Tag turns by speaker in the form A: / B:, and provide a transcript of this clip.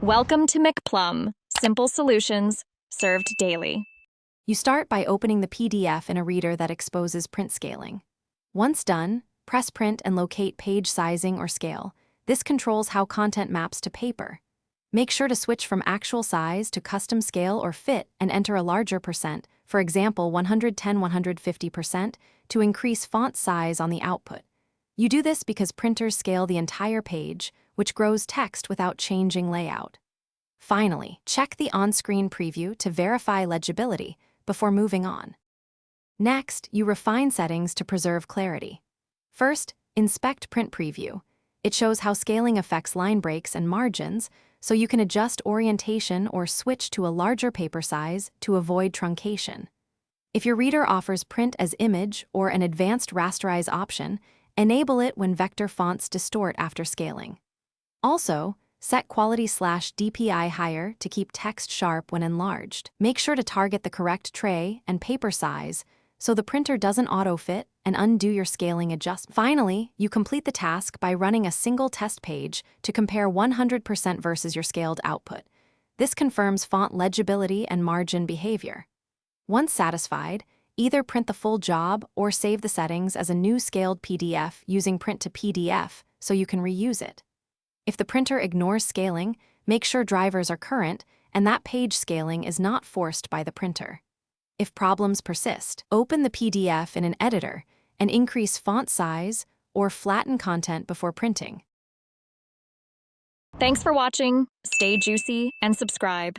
A: Welcome to McPlum, simple solutions served daily.
B: You start by opening the PDF in a reader that exposes print scaling. Once done, press print and locate page sizing or scale. This controls how content maps to paper. Make sure to switch from actual size to custom scale or fit and enter a larger percent, for example 110-150%, to increase font size on the output. You do this because printers scale the entire page, which grows text without changing layout. Finally, check the on-screen preview to verify legibility before moving on. Next, you refine settings to preserve clarity. First, inspect print preview. It shows how scaling affects line breaks and margins, so you can adjust orientation or switch to a larger paper size to avoid truncation. If your reader offers print as image or an advanced rasterize option, enable it when vector fonts distort after scaling. Also, set quality/DPI higher to keep text sharp when enlarged. Make sure to target the correct tray and paper size so the printer doesn't auto-fit and undo your scaling adjustment. Finally, you complete the task by running a single test page to compare 100% versus your scaled output. This confirms font legibility and margin behavior. Once satisfied, either print the full job or save the settings as a new scaled PDF using Print to PDF so you can reuse it. If the printer ignores scaling, make sure drivers are current and that page scaling is not forced by the printer. If problems persist, open the PDF in an editor and increase font size or flatten content before printing.
A: Thanks for watching. Stay juicy and subscribe.